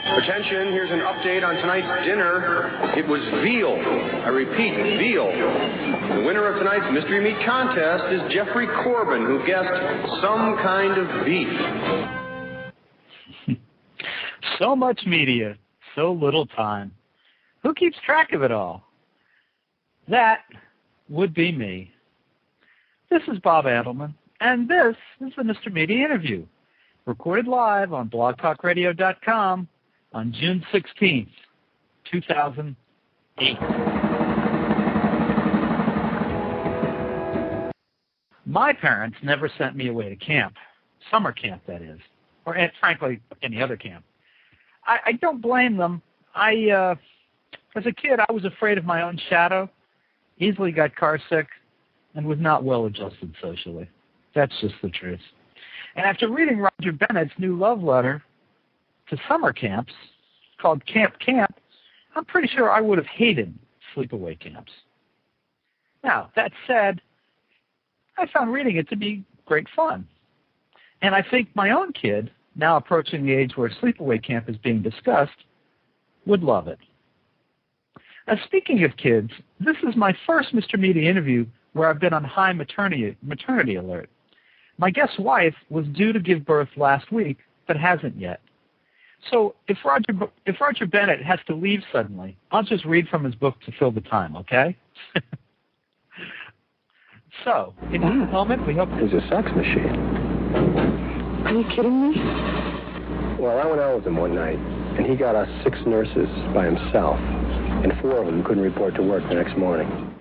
Attention, here's an update on tonight's dinner. It was veal. I repeat, veal. The winner of tonight's Mystery Meat Contest is Jeffrey Corbin, who guessed some kind of beef. So much media, so little time. Who keeps track of it all? That would be me. This is Bob Adelman, and this is the Mr. Media Interview, recorded live on blogtalkradio.com on June 16th, 2008. My parents never sent me away to camp, summer camp that is, or frankly, any other camp. I don't blame them. As a kid, I was afraid of my own shadow, easily got car sick, and was not well adjusted socially. That's just the truth. And after reading Roger Bennett's new love letter to summer camps called Camp Camp, I'm pretty sure I would have hated sleepaway camps. Now, that said, I found reading it to be great fun. And I think my own kid, now approaching the age where sleepaway camp is being discussed, would love it. Now, speaking of kids, this is my first Mr. Media interview where I've been on high maternity alert. My guest wife was due to give birth last week, but hasn't yet. So if Roger Bennett has to leave suddenly, I'll just read from his book to fill the time, okay? So, in just a moment, we hope... He's a sex machine. Are you kidding me? Well, I went out with him one night, and he got us 6 nurses by himself, and 4 of them couldn't report to work the next morning.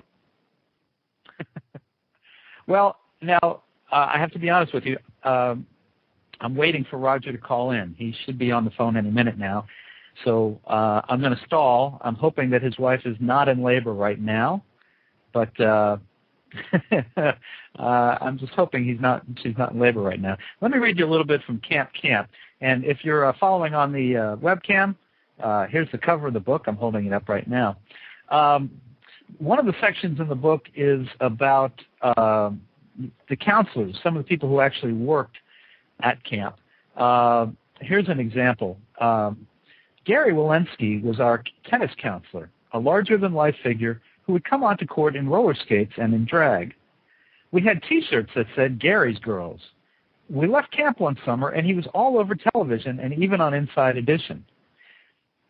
Well, now, I have to be honest with you. I'm waiting for Roger to call in. He should be on the phone any minute now. So I'm going to stall. I'm hoping that his wife is not in labor right now, but I'm just hoping she's not in labor right now. Let me read you a little bit from Camp Camp. And if you're following on the webcam, here's the cover of the book. I'm holding it up right now. One of the sections in the book is about the counselors, some of the people who actually worked at camp. Here's an example. Gary Walensky was our tennis counselor, a larger-than-life figure who would come onto court in roller skates and in drag. We had T-shirts that said Gary's Girls. We left camp one summer, and he was all over television and even on Inside Edition.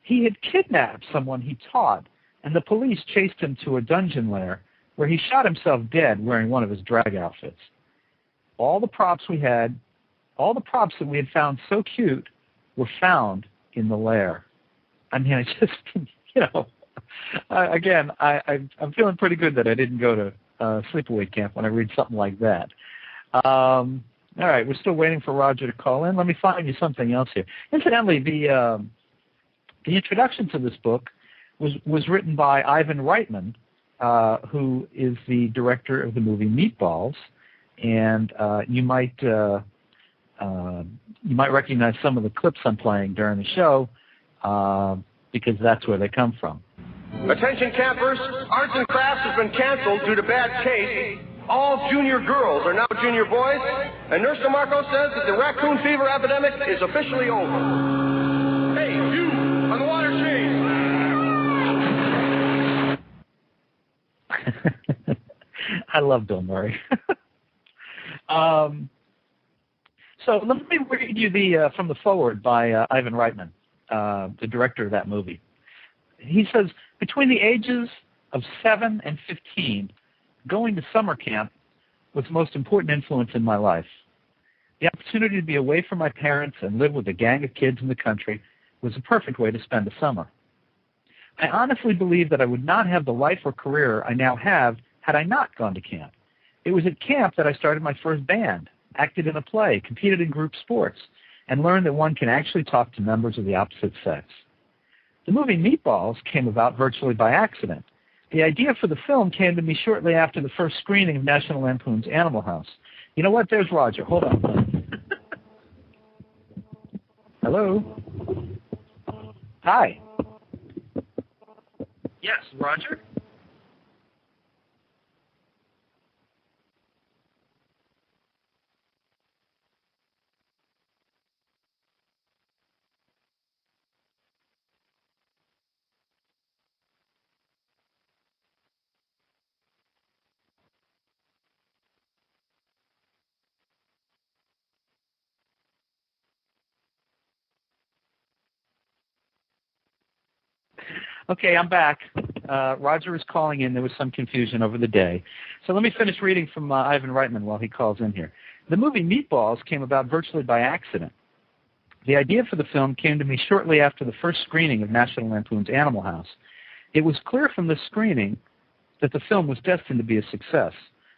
He had kidnapped someone he taught, and the police chased him to a dungeon lair where he shot himself dead wearing one of his drag outfits. All the props that we had found so cute were found in the lair. I mean, I just, again, I'm feeling pretty good that I didn't go to sleepaway camp when I read something like that. All right, we're still waiting for Roger to call in. Let me find you something else here. Incidentally, the introduction to this book was written by Ivan Reitman, who is the director of the movie Meatballs, and you might recognize some of the clips I'm playing during the show because that's where they come from. Attention campers, arts and crafts has been canceled due to bad taste. All junior girls are now junior boys, and Nurse DeMarco says that the raccoon fever epidemic is officially over. Hey, you, on the water chain. I love Bill Murray. So let me read you from the foreword by Ivan Reitman, the director of that movie. He says, between the ages of 7 and 15, going to summer camp was the most important influence in my life. The opportunity to be away from my parents and live with a gang of kids in the country was the perfect way to spend the summer. I honestly believe that I would not have the life or career I now have had I not gone to camp. It was at camp that I started my first band, acted in a play, competed in group sports, and learned that one can actually talk to members of the opposite sex. The movie Meatballs came about virtually by accident. The idea for the film came to me shortly after the first screening of National Lampoon's Animal House. You know what? There's Roger. Hold on. Hello? Hi. Yes, Roger? Okay, I'm back. Roger is calling in. There was some confusion over the day. So let me finish reading from Ivan Reitman while he calls in here. The movie Meatballs came about virtually by accident. The idea for the film came to me shortly after the first screening of National Lampoon's Animal House. It was clear from the screening that the film was destined to be a success.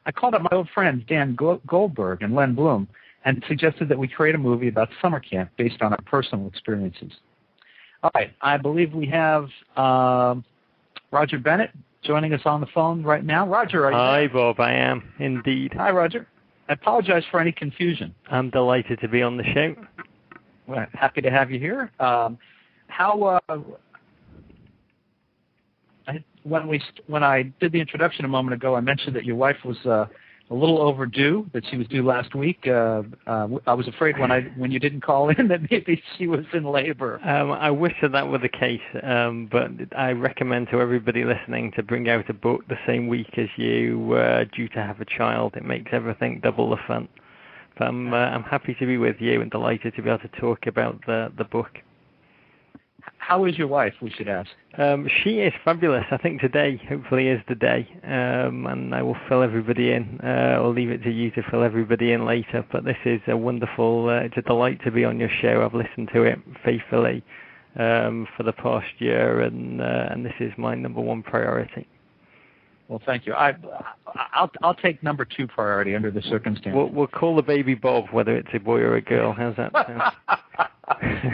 I called up my old friends Dan Goldberg and Len Bloom and suggested that we create a movie about summer camp based on our personal experiences. All right, I believe we have Roger Bennett joining us on the phone right now. Roger, are you Hi, there? Bob, I am indeed. Hi, Roger. I apologize for any confusion. I'm delighted to be on the show. Well, happy to have you here. When I did the introduction a moment ago, I mentioned that your wife was a little overdue, that she was due last week. I was afraid when you didn't call in that maybe she was in labor. I wish that were the case, but I recommend to everybody listening to bring out a book the same week as you were due to have a child. It makes everything double the fun. But I'm happy to be with you and delighted to be able to talk about the book. How is your wife, we should ask? She is fabulous. I think today hopefully is the day, and I will fill everybody in. I'll leave it to you to fill everybody in later, but this is a wonderful, it's a delight to be on your show. I've listened to it faithfully for the past year, and this is my number one priority. Well, thank you. I'll take number 2 priority under the circumstances. We'll call the baby Bob, whether it's a boy or a girl. How's that sound?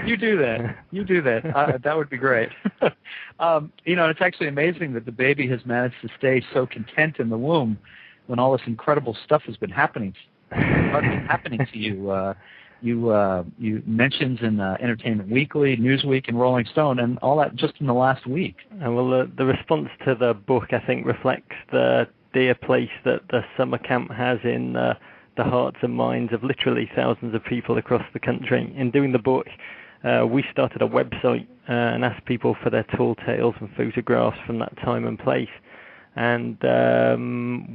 You do that. You do that. That would be great. It's actually amazing that the baby has managed to stay so content in the womb when all this incredible stuff has been happening to you. You mentions in Entertainment Weekly, Newsweek, and Rolling Stone, and all that just in the last week. Well, the response to the book, I think, reflects the dear place that the summer camp has in the hearts and minds of literally thousands of people across the country. In doing the book, we started a website and asked people for their tall tales and photographs from that time and place. And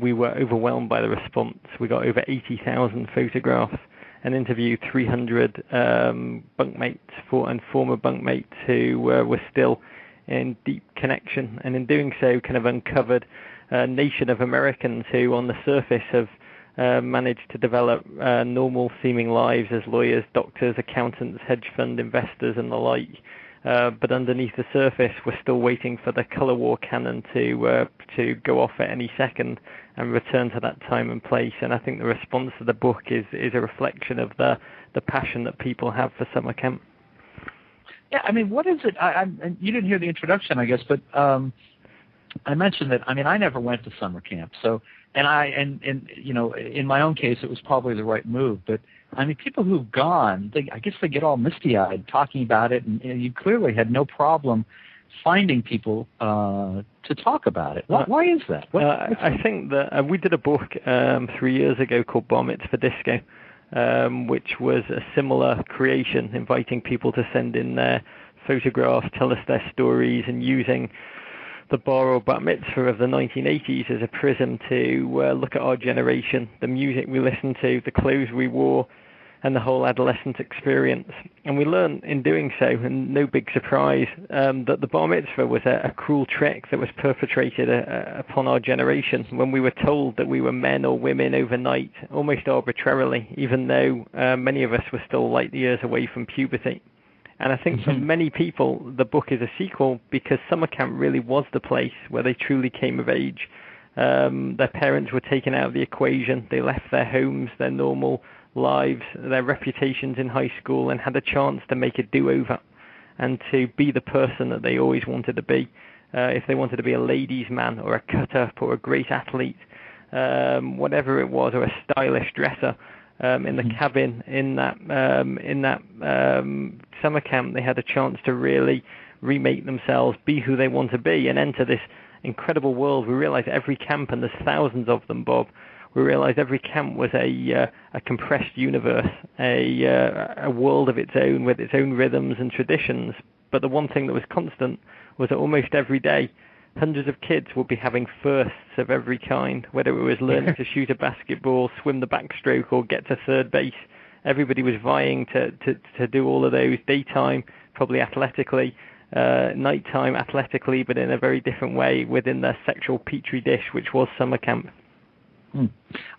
we were overwhelmed by the response. We got over 80,000 photographs and interviewed 300 bunkmates and former bunkmates who were still in deep connection. And in doing so, kind of uncovered a nation of Americans who, on the surface, have managed to develop normal-seeming lives as lawyers, doctors, accountants, hedge fund investors, and the like. But underneath the surface, we're still waiting for the color war cannon to go off at any second and return to that time and place. And I think the response to the book is a reflection of the passion that people have for summer camp. Yeah, I mean, what is it? You didn't hear the introduction, I guess, but I mentioned that. I mean, I never went to summer camp, so and in my own case, it was probably the right move. But I mean, people who've gone, I guess they get all misty-eyed talking about it, and you clearly had no problem finding people to talk about it. Why is that? I think that we did a book 3 years ago called Bar Mitzvah Disco, which was a similar creation, inviting people to send in their photographs, tell us their stories, and using the bar or bat mitzvah of the 1980s as a prism to look at our generation, the music we listened to, the clothes we wore, and the whole adolescent experience. And we learned in doing so, and no big surprise, that the bar mitzvah was a cruel trick that was perpetrated upon our generation when we were told that we were men or women overnight, almost arbitrarily, even though many of us were still light years away from puberty. And I think for many people, the book is a sequel because summer camp really was the place where they truly came of age. Their parents were taken out of the equation. They left their homes, their normal lives, their reputations in high school, and had a chance to make a do-over and to be the person that they always wanted to be. If they wanted to be a ladies' man or a cut-up or a great athlete, whatever it was, or a stylish dresser, in the cabin in that summer camp, they had a chance to really remake themselves, be who they want to be, and enter this incredible world. We realized every camp, and there's thousands of them, Bob, we realized every camp was a compressed universe, a world of its own with its own rhythms and traditions. But the one thing that was constant was that almost every day, hundreds of kids would be having firsts of every kind, whether it was learning to shoot a basketball, swim the backstroke, or get to third base. Everybody was vying to do all of those daytime, probably athletically, nighttime athletically, but in a very different way within their sexual petri dish, which was summer camp.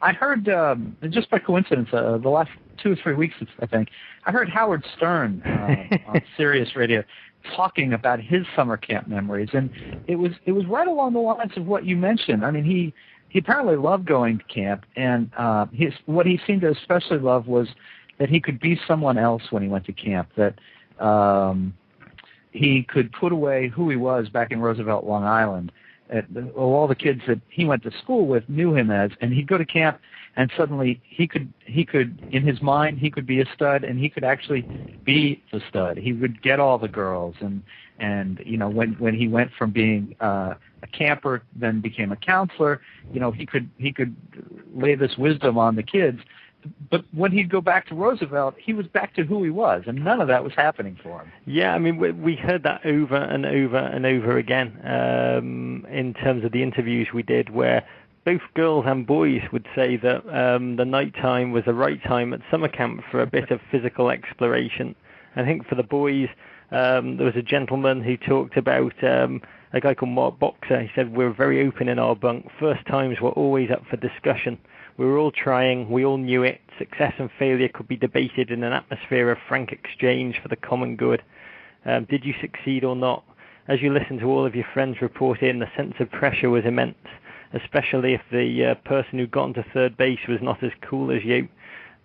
I heard, just by coincidence, the last 2 or 3 weeks, I think, I heard Howard Stern on Sirius Radio talking about his summer camp memories, and it was right along the lines of what you mentioned. I mean, he apparently loved going to camp, and what he seemed to especially love was that he could be someone else when he went to camp, that he could put away who he was back in Roosevelt, Long Island. All the kids that he went to school with knew him as, and he'd go to camp, and suddenly he could in his mind he could be a stud, and he could actually be the stud. He would get all the girls, and you know, when he went from being a camper then became a counselor, you know, he could lay this wisdom on the kids. But when he'd go back to Roosevelt, he was back to who he was, and none of that was happening for him. Yeah, I mean, we heard that over and over and over again in terms of the interviews we did, where both girls and boys would say that the nighttime was the right time at summer camp for a bit of physical exploration. I think for the boys, there was a gentleman who talked about a guy called Mark Boxer. He said, we're very open in our bunk. First times were always up for discussion. We were all trying, we all knew it. Success and failure could be debated in an atmosphere of frank exchange for the common good. Did you succeed or not? As you listened to all of your friends report in, the sense of pressure was immense, especially if the person who got into third base was not as cool as you.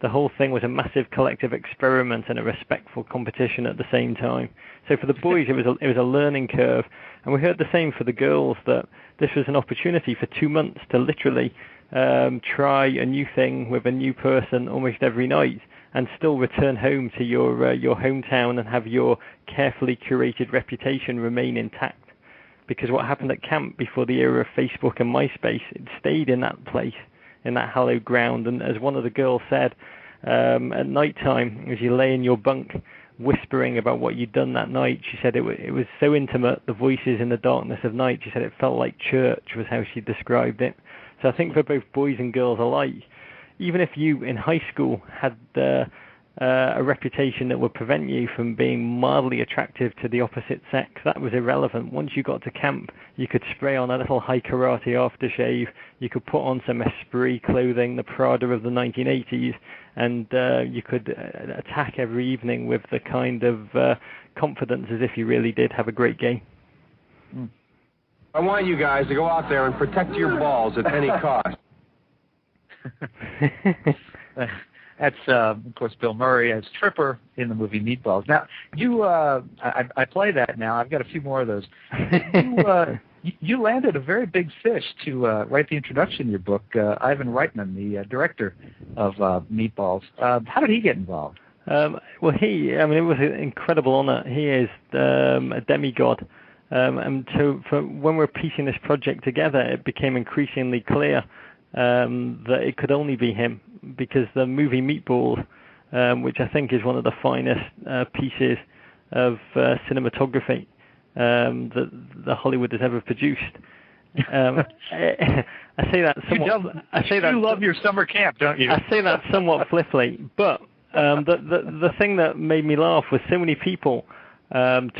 The whole thing was a massive collective experiment and a respectful competition at the same time. So for the boys, it was a learning curve. And we heard the same for the girls, that this was an opportunity for 2 months to literally try a new thing with a new person almost every night, and still return home to your hometown and have your carefully curated reputation remain intact. Because what happened at camp before the era of Facebook and MySpace, it stayed in that place, in that hallowed ground. And as one of the girls said, at night time, as you lay in your bunk whispering about what you'd done that night, she said it was so intimate, the voices in the darkness of night, she said it felt like church, was how she described it. So I think for both boys and girls alike, even if you in high school had a reputation that would prevent you from being mildly attractive to the opposite sex, that was irrelevant. Once you got to camp, you could spray on a little high karate aftershave, you could put on some Esprit clothing, the Prada of the 1980s, and you could attack every evening with the kind of confidence as if you really did have a great game. I want you guys to go out there and protect your balls at any cost. That's, of course, Bill Murray as Tripper in the movie Meatballs. Now, I play that now. I've got a few more of those. You landed a very big fish to write the introduction to your book, Ivan Reitman, the director of Meatballs. How did he get involved? Well, it was an incredible honor. He is a demigod. And so when we're piecing this project together, it became increasingly clear that it could only be him, because the movie Meatballs, which I think is one of the finest pieces of cinematography that Hollywood has ever produced. I say that somewhat. You love your summer camp, don't you? I say that somewhat flippantly, but the thing that made me laugh was so many people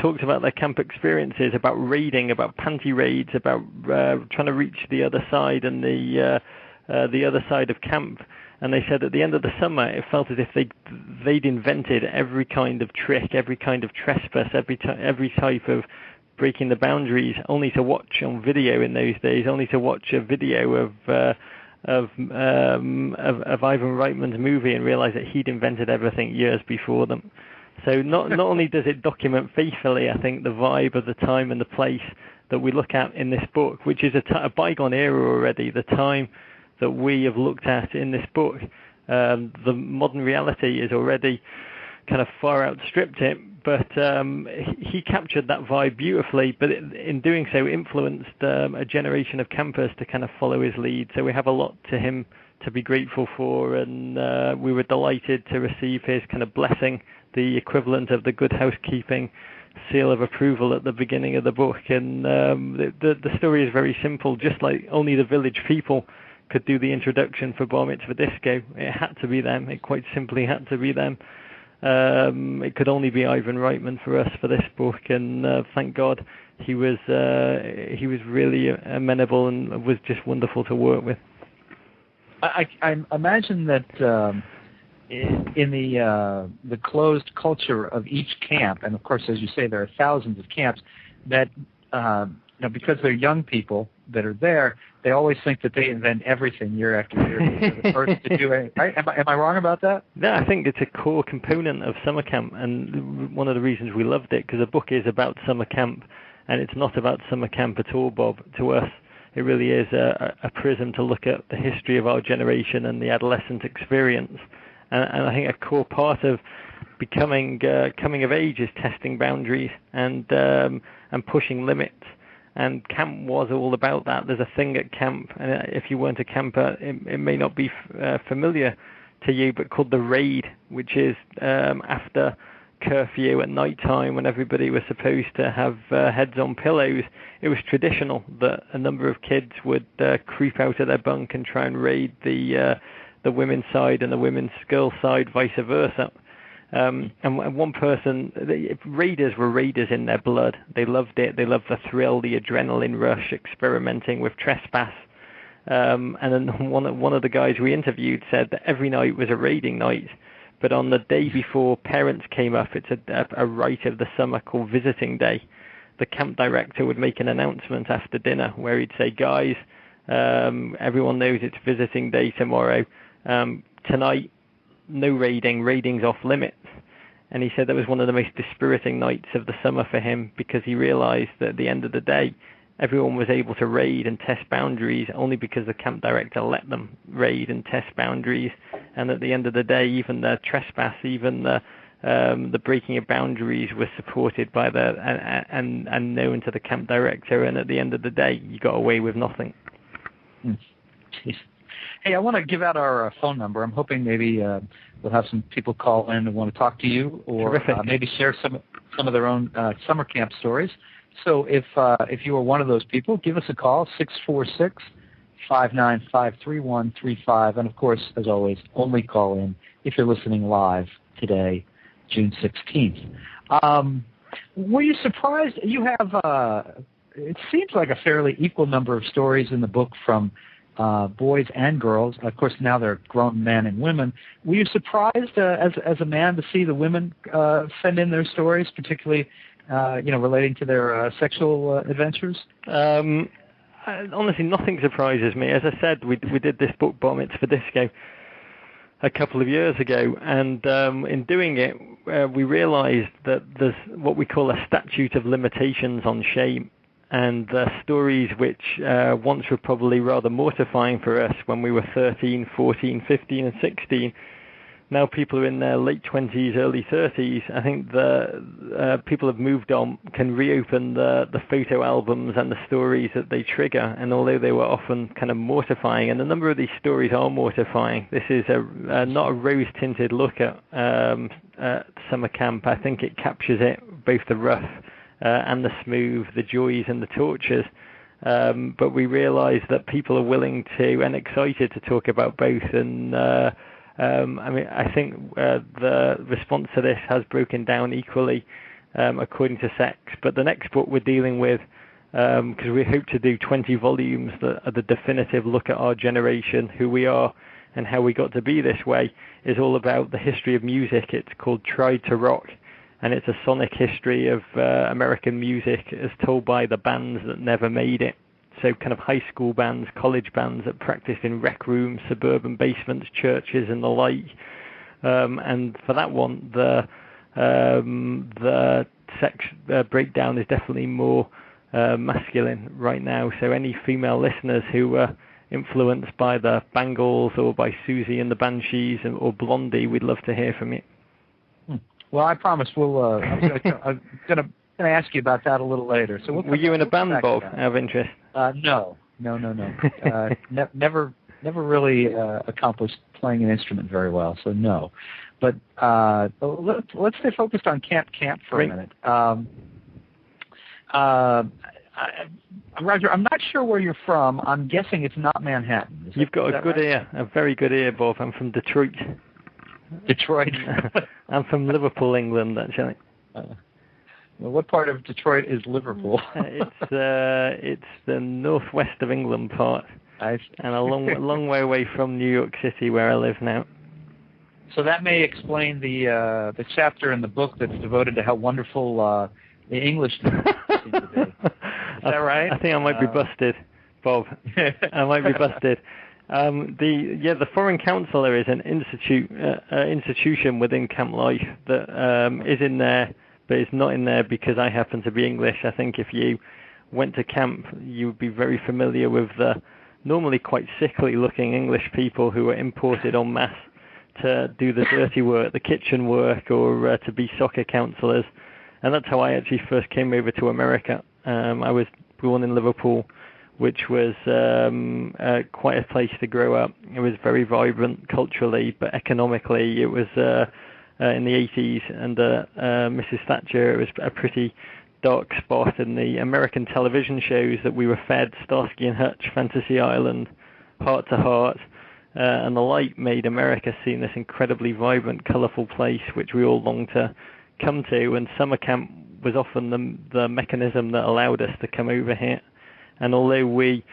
talked about their camp experiences, about raiding, about panty raids, about trying to reach the other side and the other side of camp. And they said at the end of the summer, it felt as if they'd invented every kind of trick, every kind of trespass, every type of breaking the boundaries, only to watch on video in those days, only to watch a video of Ivan Reitman's movie and realize that he'd invented everything years before them. So not only does it document faithfully, I think, the vibe of the time and the place that we look at in this book, which is a bygone era already, the time that we have looked at in this book. The modern reality is already kind of far outstripped it, but he captured that vibe beautifully, but in doing so influenced a generation of campers to kind of follow his lead. So we have a lot to him to be grateful for, and we were delighted to receive his kind of blessing, the equivalent of the Good Housekeeping seal of approval at the beginning of the book. And the story is very simple. Just like only the village people could do the introduction for Bar Mitzvah Disco, it had to be them. It quite simply had to be them. It could only be Ivan Reitman for us for this book, and thank God he was really amenable and was just wonderful to work with. I imagine that in the closed culture of each camp, and of course, as you say, there are thousands of camps, that because they're young people that are there, they always think that they invent everything year after year. They're the first to do it. Right? Am I wrong about that? No, I think it's a core component of summer camp, and one of the reasons we loved it, because the book is about summer camp, and it's not about summer camp at all, Bob, to us. It really is a prism to look at the history of our generation and the adolescent experience. And I think a core part of coming of age is testing boundaries and pushing limits. And camp was all about that. There's a thing at camp, and if you weren't a camper, it may not be familiar to you, but called the raid, which is after curfew at night time when everybody was supposed to have heads on pillows. It was traditional that a number of kids would creep out of their bunk and try and raid the women's side and the girls' side, vice versa. And one person, raiders were raiders in their blood. They loved it. They loved the thrill, the adrenaline rush, experimenting with trespass. And then one of the guys we interviewed said that every night was a raiding night, but on the day before parents came up, it's a rite of the summer called Visiting Day. The camp director would make an announcement after dinner where he'd say, guys, everyone knows it's Visiting Day tomorrow. Tonight, no raiding's off limits. And he said that was one of the most dispiriting nights of the summer for him, because he realized that at the end of the day, everyone was able to raid and test boundaries only because the camp director let them raid and test boundaries. And at the end of the day, even the trespass, even the breaking of boundaries was supported by and known to the camp director. And at the end of the day, you got away with nothing. Hey, I want to give out our phone number. I'm hoping maybe we'll have some people call in and want to talk to you, or maybe share some of their own summer camp stories. So if you are one of those people, give us a call, 646-595-3135. And, of course, as always, only call in if you're listening live today, June 16th. Were you surprised? You have, it seems like a fairly equal number of stories in the book from boys and girls. Of course, now they're grown men and women. Were you surprised as a man to see the women send in their stories, particularly relating to their sexual adventures? Honestly, nothing surprises me. As I said, we did this book, Bar Mitzvah Disco, a couple of years ago, and in doing it, we realized that there's what we call a statute of limitations on shame. And stories which once were probably rather mortifying for us when we were 13, 14, 15, and 16. Now people are in their late 20s, early 30s. I think the people have moved on, can reopen the photo albums and the stories that they trigger. And although they were often kind of mortifying, and a number of these stories are mortifying, this is not a rose-tinted look at summer camp. I think it captures it, both the rough and the smooth, the joys and the tortures. But we realise that people are willing to and excited to talk about both. And I think the response to this has broken down equally according to sex. But the next book we're dealing with, because we hope to do 20 volumes that are the definitive look at our generation, who we are and how we got to be this way, is all about the history of music. It's called Tried to Rock. And it's a sonic history of American music as told by the bands that never made it. So kind of high school bands, college bands that practiced in rec rooms, suburban basements, churches and the like. And for that one, the sex breakdown is definitely more masculine right now. So any female listeners who were influenced by the Bangles or by Susie and the Banshees or Blondie, we'd love to hear from you. Well, I promise we'll. I'm gonna ask you about that a little later. So were you in a band, Bob? Out of interest? No. Never really accomplished playing an instrument very well. So no. But let's stay focused on camp for a minute. Roger, I'm not sure where you're from. I'm guessing it's not Manhattan. You've got a good ear, a very good ear, Bob. I'm from Detroit. Detroit. I'm from Liverpool, England, actually. Well, what part of Detroit is Liverpool? It's the northwest of England part, and a long way away from New York City, where I live now. So that may explain the chapter in the book that's devoted to how wonderful the English seem to be. Is that right? I think I might be busted, Bob. I might be busted. The foreign counselor is an institution within camp life that is in there, but it's not in there because I happen to be English. I think if you went to camp, you would be very familiar with the normally quite sickly-looking English people who are imported en masse to do the dirty work, the kitchen work, or to be soccer counselors. And that's how I actually first came over to America. I was born in Liverpool, which was quite a place to grow up. It was very vibrant culturally, but economically it was in the 80s under Mrs. Thatcher. It was a pretty dark spot, and the American television shows that we were fed, Starsky and Hutch, Fantasy Island, Heart to Heart, and the like, made America seem this incredibly vibrant, colourful place which we all longed to come to, and summer camp was often the mechanism that allowed us to come over here. And although we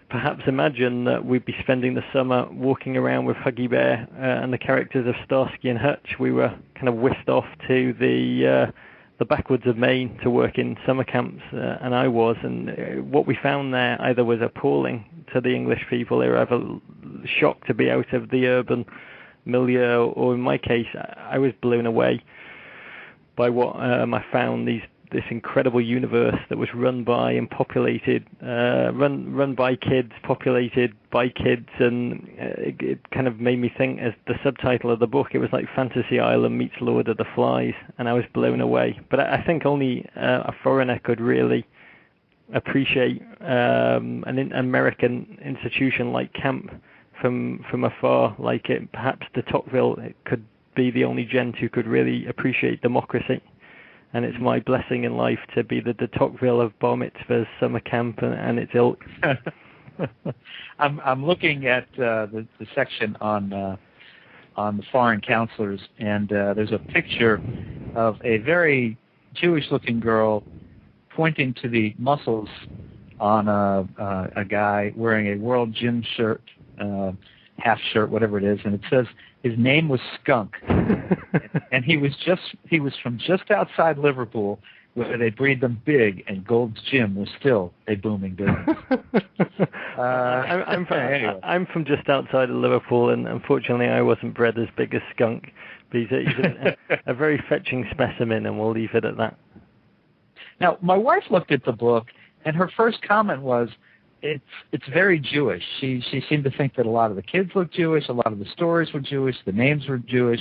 perhaps imagined that we'd be spending the summer walking around with Huggy Bear and the characters of Starsky and Hutch, we were kind of whisked off to the backwoods of Maine to work in summer camps, and I was. And what we found there either was appalling to the English people, they were either shocked to be out of the urban milieu, or in my case, I was blown away by what I found, this incredible universe that was run by and populated, run by kids, populated by kids, and it kind of made me think, as the subtitle of the book, it was like Fantasy Island meets Lord of the Flies, and I was blown away. But I think only a foreigner could really appreciate an American institution like camp from afar, like it. Perhaps de Tocqueville could be the only gent who could really appreciate democracy. And it's my blessing in life to be the de Tocqueville of bar mitzvahs, summer camp, and its ilk. I'm looking at the section on the foreign counselors, and there's a picture of a very Jewish-looking girl pointing to the muscles on a guy wearing a World Gym shirt, half shirt, whatever it is, and it says his name was Skunk, and he was from just outside Liverpool, where they breed them big, and Gold's Gym was still a booming business. I'm from just outside of Liverpool, and unfortunately I wasn't bred as big as Skunk, but he's a very fetching specimen, and we'll leave it at that. Now, my wife looked at the book, and her first comment was, it's very Jewish. She seemed to think that a lot of the kids looked Jewish, a lot of the stories were Jewish, the names were Jewish,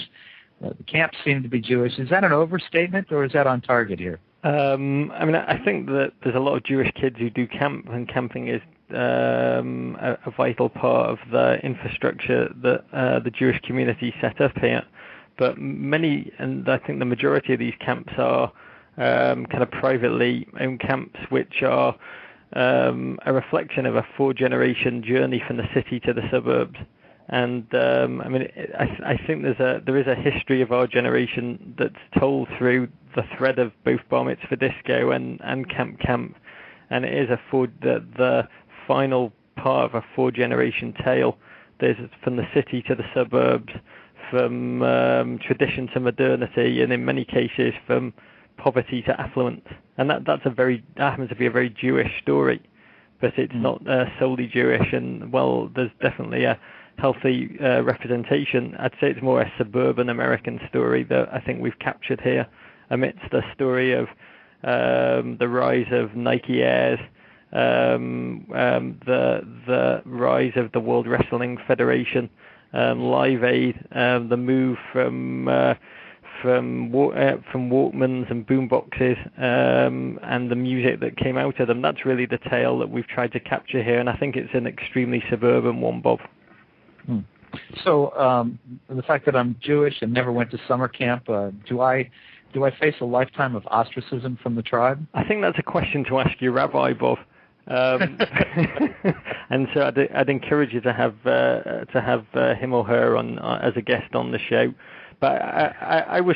the camps seemed to be Jewish. Is that an overstatement, or is that on target here? I think that there's a lot of Jewish kids who do camp, and camping is a vital part of the infrastructure that the Jewish community set up here. But many, and I think the majority of these camps are kind of privately owned camps, which are a reflection of a 4-generation journey from the city to the suburbs. And I think there is a history of our generation that's told through the thread of both Bar Mitzvah Disco and Camp, and it is the final part of a 4-generation tale. There's from the city to the suburbs, from tradition to modernity, and in many cases from poverty to affluence. And that happens to be a very Jewish story, but it's not solely Jewish. And well, there's definitely a healthy representation. I'd say it's more a suburban American story that I think we've captured here, amidst the story of the rise of Nike Airs, the rise of the World Wrestling Federation, Live Aid, the move from Walkmans and boomboxes, and the music that came out of them. That's really the tale that we've tried to capture here, and I think it's an extremely suburban one, Bob. So the fact that I'm Jewish and never went to summer camp, do I face a lifetime of ostracism from the tribe? I think that's a question to ask your rabbi, Bob. And so I'd encourage you to have him or her on as a guest on the show. But I was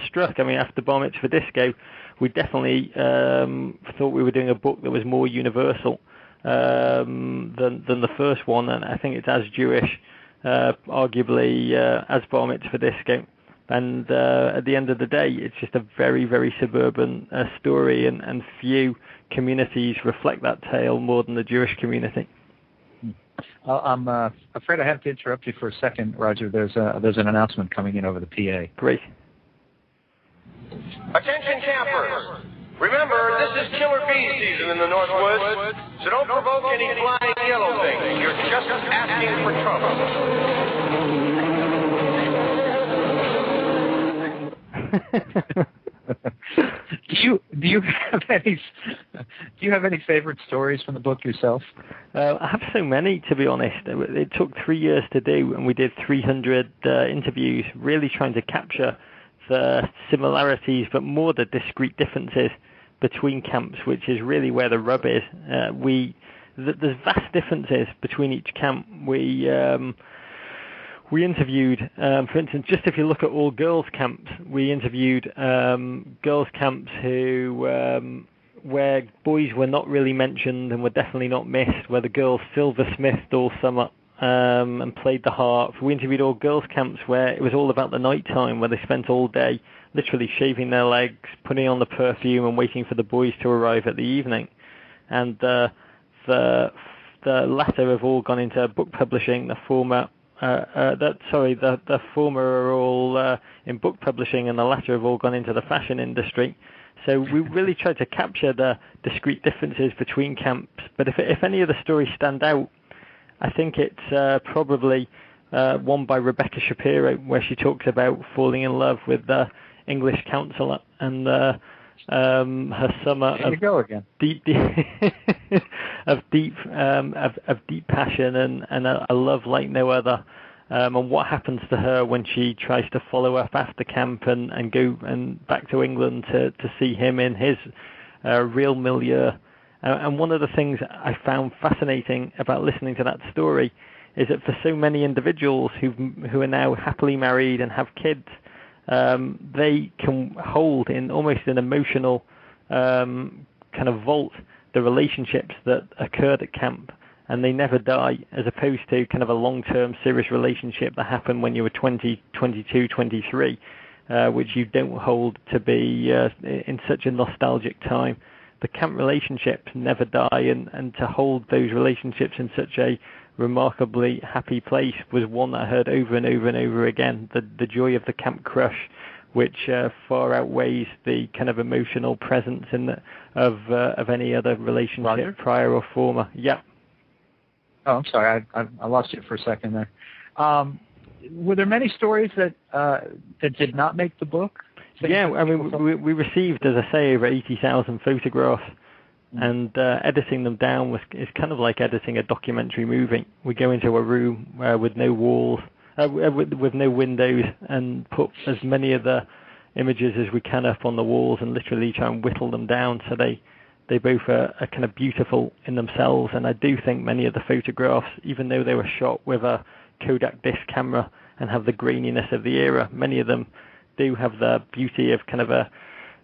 struck. I mean, after Bar Mitzvah Disco, we definitely thought we were doing a book that was more universal than the first one, and I think it's as Jewish, arguably as Bar Mitzvah Disco. And at the end of the day, it's just a very, very suburban story, and few communities reflect that tale more than the Jewish community. I'm afraid I have to interrupt you for a second, Roger. There's an announcement coming in over the PA. Great. Attention campers! Remember, this is killer bee season in the Northwoods, so don't provoke any flying yellow things. You're just asking for trouble. Do you have any favorite stories from the book yourself? I have so many, to be honest. It took 3 years to do, and we did 300 interviews, really trying to capture the similarities, but more the discrete differences between camps, which is really where the rub is. There's vast differences between each camp. We interviewed, for instance, just if you look at all girls camps, we interviewed girls camps where boys were not really mentioned and were definitely not missed, where the girls silversmithed all summer and played the harp. We interviewed all girls camps where it was all about the night time, where they spent all day literally shaving their legs, putting on the perfume and waiting for the boys to arrive at the evening. And the latter have all gone into book publishing. The former are all in book publishing, and the latter have all gone into the fashion industry. So we really tried to capture the discrete differences between camps. But if any of the stories stand out, I think it's probably one by Rebecca Shapiro, where she talks about falling in love with the English counsellor and her summer of deep passion and a love like no other, and what happens to her when she tries to follow up after camp and go and back to England to see him in his real milieu. And one of the things I found fascinating about listening to that story is that for so many individuals who are now happily married and have kids, they can hold in almost an emotional kind of vault the relationships that occurred at camp, and they never die, as opposed to kind of a long-term serious relationship that happened when you were 20, 22, 23, which you don't hold to be in such a nostalgic time. The camp relationships never die, and to hold those relationships in such a remarkably happy place was one that I heard over and over and over again. The joy of the camp crush, which far outweighs the kind of emotional presence of any other relationship, Roger? prior or former. Yeah. Oh, I'm sorry, I lost you for a second there. Were there many stories that did not make the book? Yeah, I mean, we received, as I say, over 80,000 photographs, and editing them down is kind of like editing a documentary movie. We go into a room with no walls, with no windows, and put as many of the images as we can up on the walls, and literally try and whittle them down so they both are kind of beautiful in themselves. And I do think many of the photographs, even though they were shot with a Kodak disc camera and have the graininess of the era, many of them do have the beauty of kind of a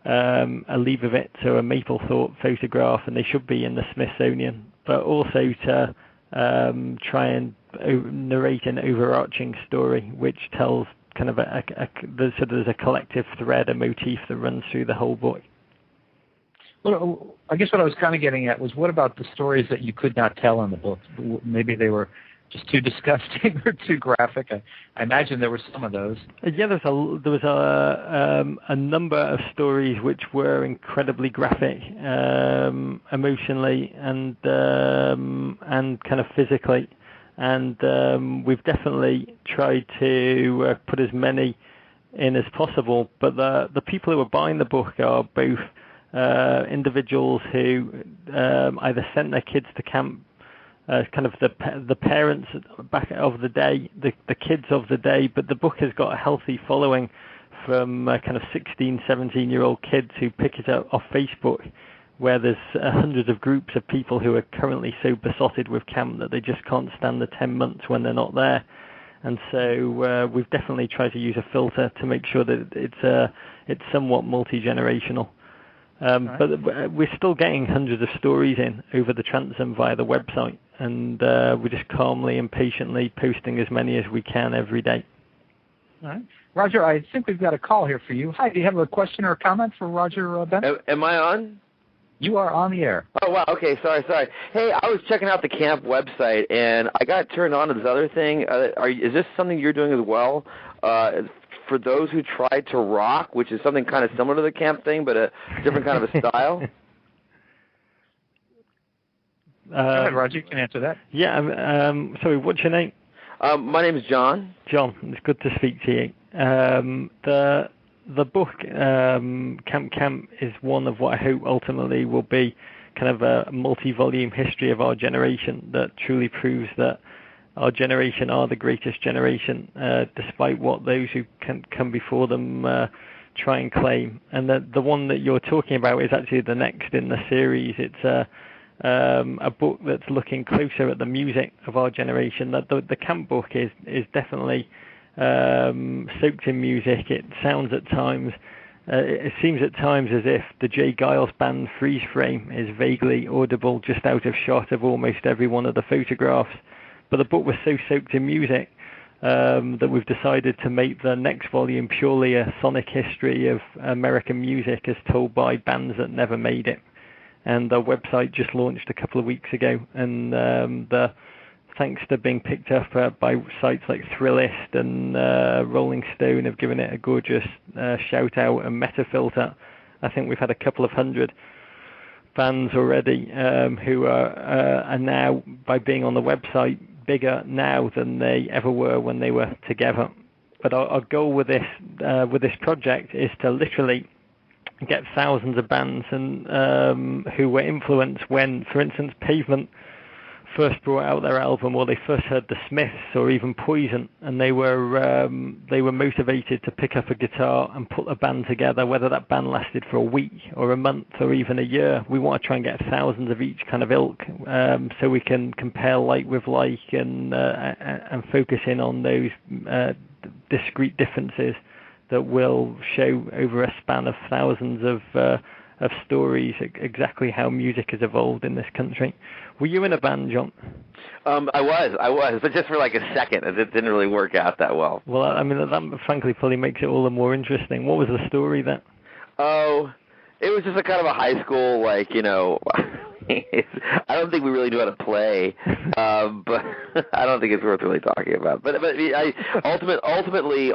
Leibovitz or a Mapplethorpe photograph, and they should be in the Smithsonian. But also to try and narrate an overarching story which tells kind of there's a collective thread, a motif that runs through the whole book. Well, I guess what I was kind of getting at was, what about the stories that you could not tell in the book? Maybe they were just too disgusting or too graphic. I imagine there were some of those. Yeah, there was a number of stories which were incredibly graphic, emotionally and kind of physically, and we've definitely tried to put as many in as possible. But the people who are buying the book are both individuals who either sent their kids to camp, kind of the parents back of the day, the kids of the day, but the book has got a healthy following from kind of 16, 17-year-old kids who pick it up off Facebook, where there's hundreds of groups of people who are currently so besotted with camp that they just can't stand the 10 months when they're not there. And so we've definitely tried to use a filter to make sure that it's somewhat multi-generational. Right. But we're still getting hundreds of stories in over the transom via the website, and we're just calmly and patiently posting as many as we can every day. All right. Roger, I think we've got a call here for you. Hi, do you have a question or a comment for Roger Bennett? Am I on? You are on the air. Oh, wow. Okay, sorry. Hey, I was checking out the camp website, and I got turned on to this other thing. Is this something you're doing as well? For those who try to rock, which is something kind of similar to the camp thing, but a different kind of a style? Go ahead, Roger. You can answer that. Yeah. Sorry, what's your name? My name is John. John, it's good to speak to you. The book, Camp, is one of what I hope ultimately will be kind of a multi-volume history of our generation that truly proves that our generation are the greatest generation, despite what those who can come before them try and claim. And the one that you're talking about is actually the next in the series. It's a book that's looking closer at the music of our generation. The camp book is definitely soaked in music. It sounds at times, it seems at times as if the Jay Giles band Freeze Frame is vaguely audible just out of shot of almost every one of the photographs. But the book was so soaked in music that we've decided to make the next volume purely a sonic history of American music as told by bands that never made it. And our website just launched a couple of weeks ago, and thanks to being picked up by sites like Thrillist and Rolling Stone have given it a gorgeous shout out, and Metafilter. I think we've had a couple of hundred fans already who are now, by being on the website, bigger now than they ever were when they were together. But our goal with this project is to literally get thousands of bands and who were influenced when, for instance, Pavement first brought out their album, or they first heard the Smiths, or even Poison, and they were motivated to pick up a guitar and put a band together, whether that band lasted for a week or a month or even a year. We want to try and get thousands of each kind of ilk, so we can compare like with like and focus in on those discrete differences that will show over a span of thousands of stories exactly how music has evolved in this country. Were you in a band, John? I was, but just for like a second. It didn't really work out that well. Well, I mean, that frankly probably makes it all the more interesting. What was the story then? Oh, it was just a kind of a high school, like, you know, I don't think we really knew how to play, but I don't think it's worth really talking about. But ultimately,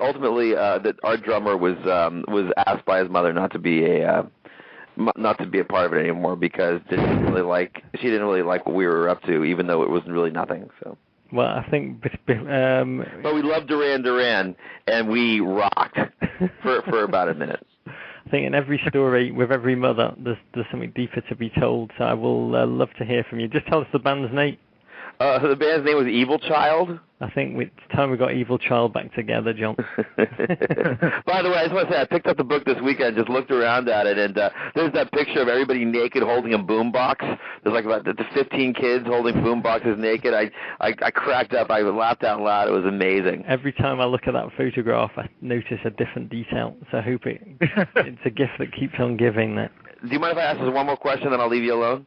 that our drummer was asked by his mother not to be a part of it anymore because she didn't really like what we were up to, even though it was really nothing. So. Well, I think, but we loved Duran, and we rocked for about a minute. I think in every story, with every mother, there's something deeper to be told. So I will love to hear from you. Just tell us the band's name. The band's name was Evil Child. I think it's time we got Evil Child back together, John. By the way, I just want to say I picked up the book this weekend, just looked around at it, and there's that picture of everybody naked holding a boombox. There's like about 15 kids holding boomboxes naked. I cracked up. I laughed out loud. It was amazing. Every time I look at that photograph, I notice a different detail. So I hope it's a gift that keeps on giving. That. Do you mind if I ask this one more question, then I'll leave you alone?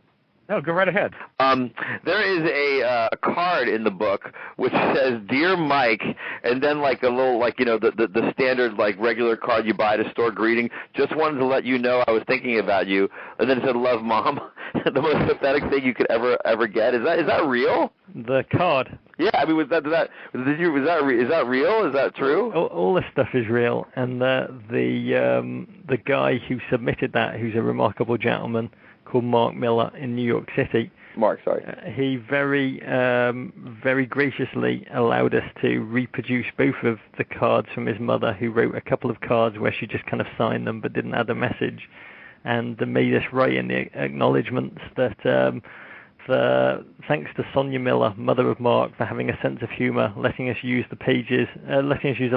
No, go right ahead. There is a card in the book which says "Dear Mike," and then like a little, like, you know, the standard like regular card you buy to store greeting. Just wanted to let you know I was thinking about you, and then it said "Love, Mom." The most pathetic thing you could ever get. Is that real? The card. Yeah, I mean, is that real? Is that true? All this stuff is real, and the guy who submitted that, who's a remarkable gentleman called Mark Miller in New York City. Mark, sorry. He very graciously allowed us to reproduce both of the cards from his mother, who wrote a couple of cards where she just kind of signed them but didn't add a message, and made us write in the acknowledgements that thanks to Sonia Miller, mother of Mark, for having a sense of humor, letting us use the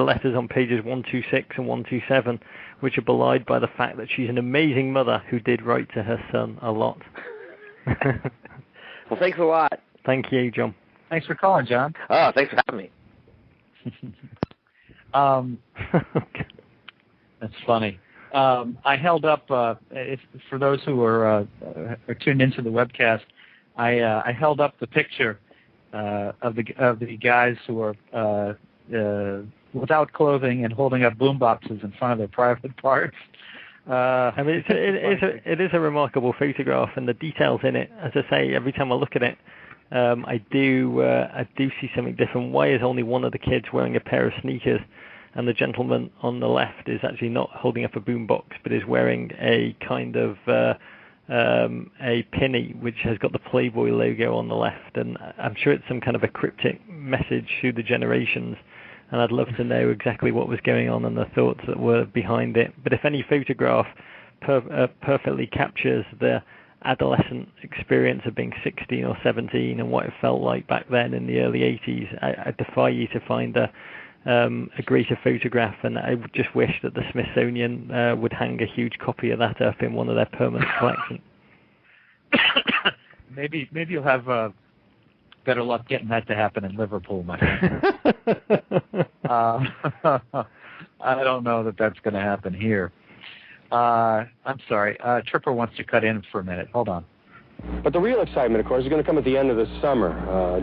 letters on pages 126 and 127, which are belied by the fact that she's an amazing mother who did write to her son a lot. Well, thanks a lot. Thank you, John. Thanks for calling, John. Oh, thanks for having me. That's funny. I held up, for those who are tuned into the webcast, I held up the picture of the guys who are without clothing and holding up boom boxes in front of their private parts. I mean, it is a remarkable photograph, and the details in it, as I say, every time I look at it, I do see something different. Why is only one of the kids wearing a pair of sneakers, and the gentleman on the left is actually not holding up a boombox, but is wearing a kind of a pinny which has got the Playboy logo on the left, and I'm sure it's some kind of a cryptic message through the generations, and I'd love to know exactly what was going on and the thoughts that were behind it. But if any photograph perfectly captures the adolescent experience of being 16 or 17 and what it felt like back then in the early 80s, I defy you to find a greater photograph, and I just wish that the Smithsonian would hang a huge copy of that up in one of their permanent collections. Maybe you'll have better luck getting that to happen in Liverpool, my friend. I don't know that that's going to happen here. I'm sorry. Tripper wants to cut in for a minute. Hold on. But the real excitement, of course, is going to come at the end of the summer,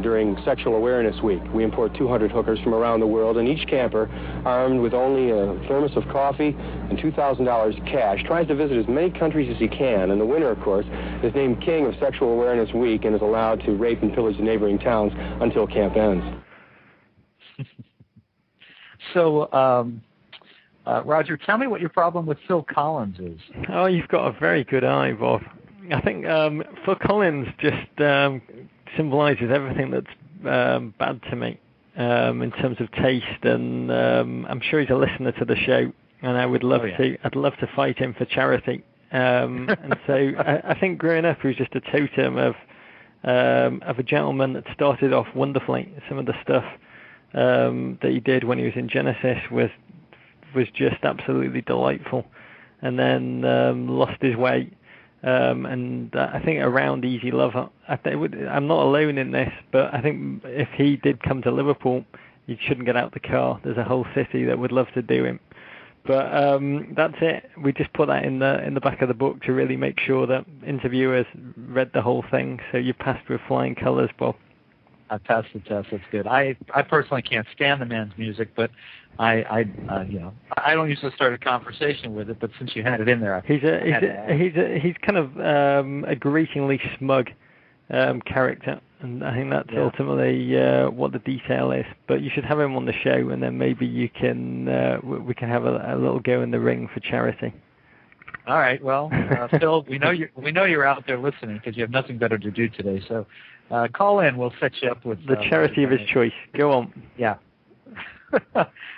during Sexual Awareness Week. We import 200 hookers from around the world, and each camper, armed with only a thermos of coffee and $2,000 cash, tries to visit as many countries as he can. And the winner, of course, is named King of Sexual Awareness Week and is allowed to rape and pillage the neighboring towns until camp ends. So, Roger, tell me what your problem with Phil Collins is. Oh, you've got a very good eye, Bob. I think Phil Collins just symbolizes everything that's bad to me in terms of taste, and I'm sure he's a listener to the show, and I would love I'd love to fight him for charity. And so I think growing up, he was just a totem of a gentleman that started off wonderfully. Some of the stuff that he did when he was in Genesis was just absolutely delightful, and then lost his way. And I think around Easy Love, I'm not alone in this, but I think if he did come to Liverpool, he shouldn't get out the car. There's a whole city that would love to do him. But that's it. We just put that in the back of the book to really make sure that interviewers read the whole thing. So you passed with flying colours, Bob. I passed the test. That's good. I personally can't stand the man's music, but I don't usually start a conversation with it. But since you had it in there, he's kind of a gratingly smug character, and I think that's ultimately what the detail is. But you should have him on the show, and then maybe you can we can have a little go in the ring for charity. All right. Well, Phil, we know you're out there listening because you have nothing better to do today. So call in. We'll set you up with the charity of his choice. Go on. Yeah.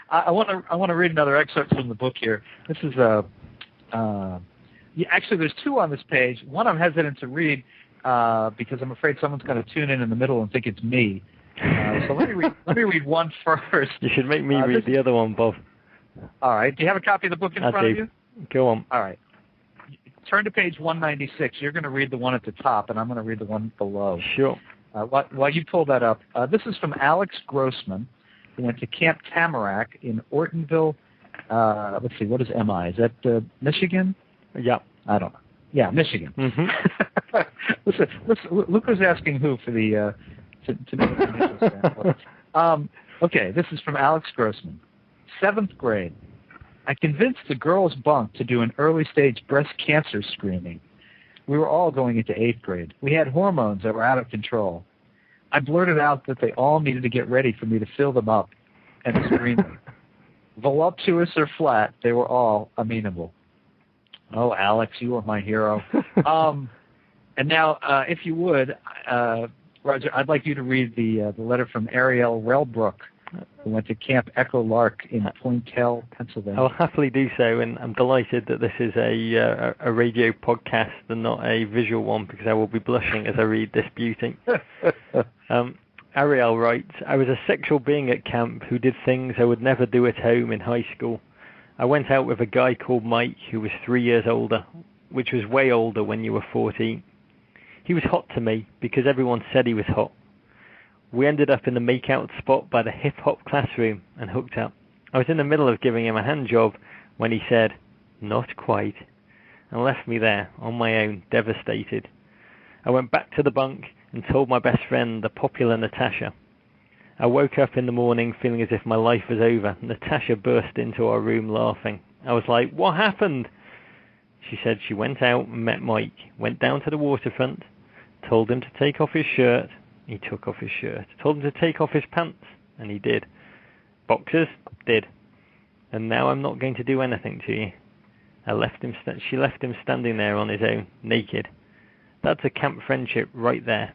I want to read another excerpt from the book here. This is actually there's two on this page. One I'm hesitant to read because I'm afraid someone's going to tune in the middle and think it's me. So let me read one first. You should make me read the other one, Bob. All right. Do you have a copy of the book in front of you? Go on. All right. Turn to page 196. You're going to read the one at the top, and I'm going to read the one below. Sure. While you pull that up, this is from Alex Grossman, who went to Camp Tamarack in Ortonville. Let's see, what is MI? Is that Michigan? Yeah. I don't know. Yeah, Michigan. Mm-hmm. listen, Luke was asking who for the to know what the initials stand. Okay, this is from Alex Grossman. 7th grade. I convinced the girls' bunk to do an early-stage breast cancer screening. We were all going into 8th grade. We had hormones that were out of control. I blurted out that they all needed to get ready for me to fill them up and screen them. Voluptuous or flat, they were all amenable. Oh, Alex, you are my hero. And now, if you would, Roger, I'd like you to read the letter from Ariel Relbrook. who went to Camp Echo Lark in Pointel, Pennsylvania. I'll happily do so, and I'm delighted that this is a radio podcast and not a visual one, because I will be blushing as I read this beauty. Ariel writes, I was a sexual being at camp who did things I would never do at home in high school. I went out with a guy called Mike who was 3 years older, which was way older when you were 14. He was hot to me because everyone said he was hot. We ended up in the make-out spot by the hip-hop classroom and hooked up. I was in the middle of giving him a hand job when he said, not quite, and left me there on my own, devastated. I went back to the bunk and told my best friend, the popular Natasha. I woke up in the morning feeling as if my life was over. Natasha burst into our room laughing. I was like, what happened? She said she went out and met Mike, went down to the waterfront, told him to take off his shirt. He took off his shirt. Told him to take off his pants, and he did. Boxers? Did. And now I'm not going to do anything to you. She left him standing there on his own, naked. That's a camp friendship right there.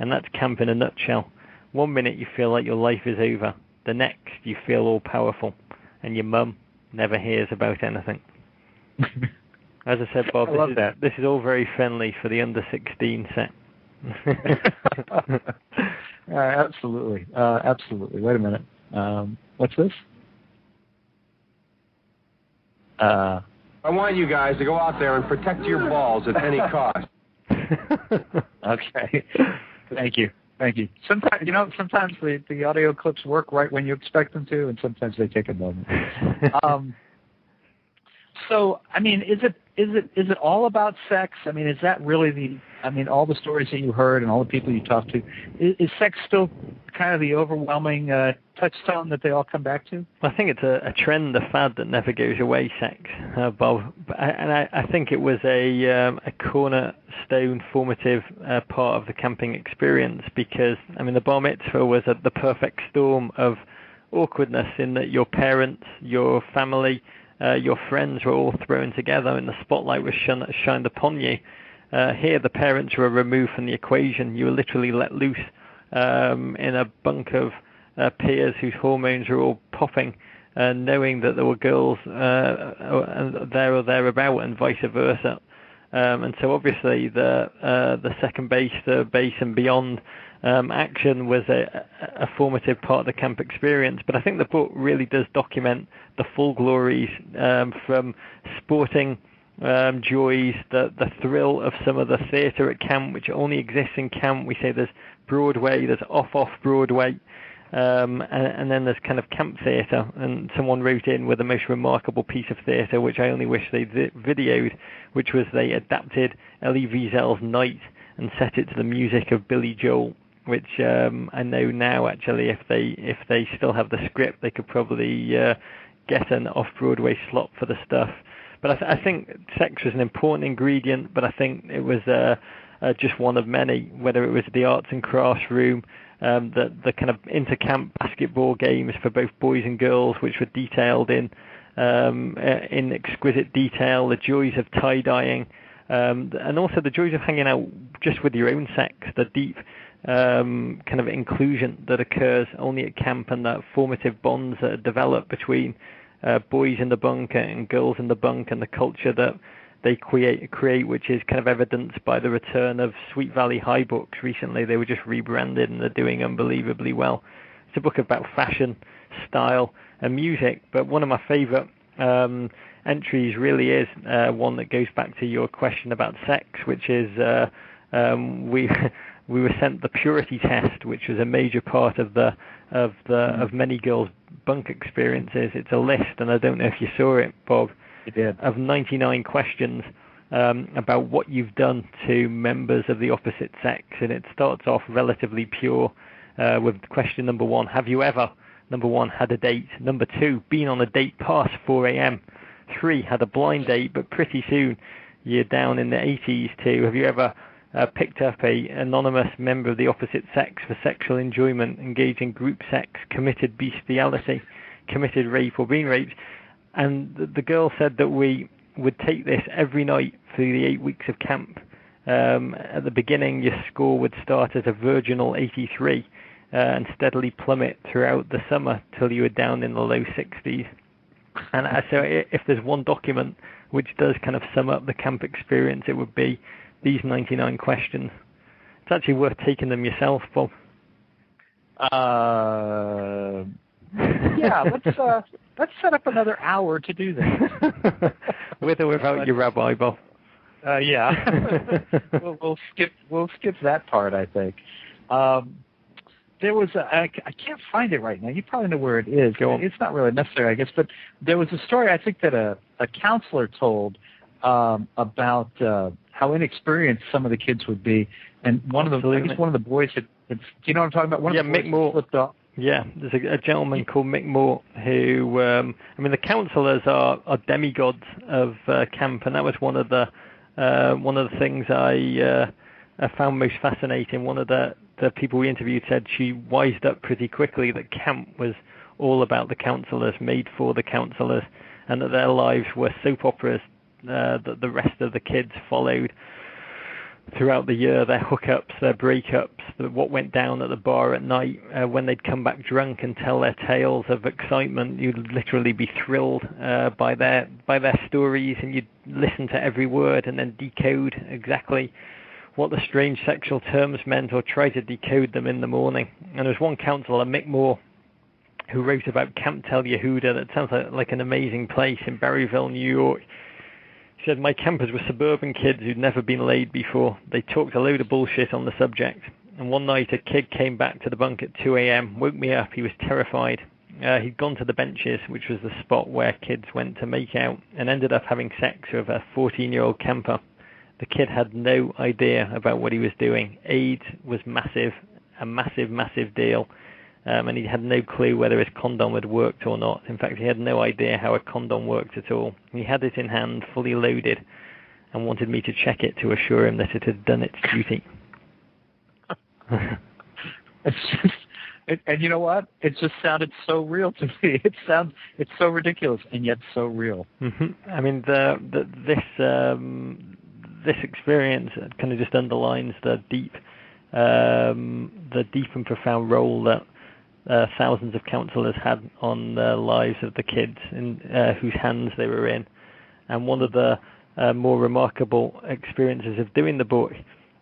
And that's camp in a nutshell. 1 minute you feel like your life is over. The next you feel all powerful. And your mum never hears about anything. As I said, Bob, this is all very friendly for the under 16 set. Absolutely. Absolutely. Wait a minute. What's this? I want you guys to go out there and protect your balls at any cost. Okay. Thank you. Sometimes the audio clips work right when you expect them to, and sometimes they take a moment. So, I mean, is it all about sex? I mean, is that really all the stories that you heard and all the people you talked to, is sex still kind of the overwhelming touchstone that they all come back to? I think it's a trend, a fad that never goes away, sex, Bob. I think it was a cornerstone formative part of the camping experience, because, I mean, the bar mitzvah was the perfect storm of awkwardness in that your parents, your family, your friends were all thrown together and the spotlight was shined upon you. Here, the parents were removed from the equation. You were literally let loose in a bunk of peers whose hormones were all popping, knowing that there were girls there or thereabout, and vice versa. And so obviously the second base, third base, and beyond action was a formative part of the camp experience. But I think the book really does document the full glories, from sporting joys, the thrill of some of the theatre at camp, which only exists in camp. We say there's Broadway, there's off Broadway, and then there's kind of camp theatre. And someone wrote in with the most remarkable piece of theatre, which I only wish they'd videoed, which was they adapted Elie Wiesel's Night and set it to the music of Billy Joel, which I know now actually if they still have the script, they could probably get an off-Broadway slot for the stuff. But I think sex was an important ingredient, but I think it was just one of many, whether it was the arts and crafts room, the kind of inter-camp basketball games for both boys and girls, which were detailed in exquisite detail, the joys of tie-dyeing, and also the joys of hanging out just with your own sex, the deep kind of inclusion that occurs only at camp, and that formative bonds that are developed between boys in the bunk and girls in the bunk, and the culture that they create, which is kind of evidenced by the return of Sweet Valley High books recently. They were just rebranded and they're doing unbelievably well. It's a book about fashion, style, and music, but one of my favorite entries really is one that goes back to your question about sex, which is we were sent the purity test, which was a major part of many girls' bunk experiences. It's a list, and I don't know if you saw it, Bob, of 99 questions about what you've done to members of the opposite sex, and it starts off relatively pure with question number 1, have you ever, number 1, had a date, number 2, been on a date past 4 a.m., 3, had a blind date, but pretty soon you're down in the 80s, to have you ever picked up a anonymous member of the opposite sex for sexual enjoyment, engaged in group sex, committed bestiality, committed rape, or been raped. And the girl said that we would take this every night through the 8 weeks of camp. At the beginning, your score would start at a virginal 83, and steadily plummet throughout the summer till you were down in the low 60s. And so if there's one document which does kind of sum up the camp experience, it would be these 99 questions. It's actually worth taking them yourself, Bob. Yeah, let's set up another hour to do that. With or without your rabbi, Bob. Yeah. we'll skip that part, I think. There was I can't find it right now. You probably know where it is. Go on. It's not really necessary, I guess, but there was a story I think that a counselor told about how inexperienced some of the kids would be, and one of the boys had. Do you know what I'm talking about? One of the boys Mick Moore slipped off. Yeah, there's a gentleman called Mick Moore who, the counsellors are demigods of camp, and that was one of the things I found most fascinating. One of the people we interviewed said she wised up pretty quickly that camp was all about the counsellors, made for the counsellors, and that their lives were soap operas that the rest of the kids followed throughout the year, their hookups, their breakups, what went down at the bar at night, when they'd come back drunk and tell their tales of excitement. You'd literally be thrilled by their stories, and you'd listen to every word and then decode exactly what the strange sexual terms meant, or try to decode them in the morning. And there was one counsellor, Mick Moore, who wrote about Camp Tel Yehuda. That sounds like an amazing place in Berryville, New York. He said, my campers were suburban kids who'd never been laid before. They talked a load of bullshit on the subject. And one night a kid came back to the bunk at 2 a.m., woke me up. He was terrified. He'd gone to the benches, which was the spot where kids went to make out, and ended up having sex with a 14-year-old camper. The kid had no idea about what he was doing. AIDS was massive, a massive, massive deal. And he had no clue whether his condom had worked or not. In fact, he had no idea how a condom worked at all. He had it in hand, fully loaded, and wanted me to check it to assure him that it had done its duty. And you know what? It just sounded so real to me. It's so ridiculous and yet so real. Mm-hmm. I mean, this experience kind of just underlines the deep and profound role that thousands of counsellors had on the lives of the kids in whose hands they were in. And one of the more remarkable experiences of doing the book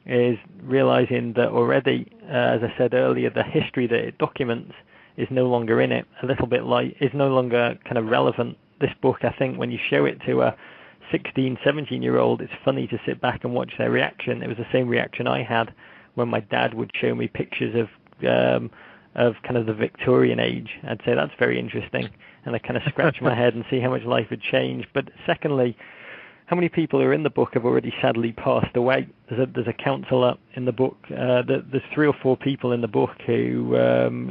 is realizing that already, as I said earlier, the history that it documents is no longer in it, is no longer kind of relevant. This book, I think, when you show it to a 16, 17-year-old, it's funny to sit back and watch their reaction. It was the same reaction I had when my dad would show me pictures of kind of the Victorian age. I'd say that's very interesting, and I kind of scratch my head and see how much life had changed. But secondly, how many people who are in the book have already sadly passed away? There's a counsellor in the book. There's 3 or 4 people in the book who,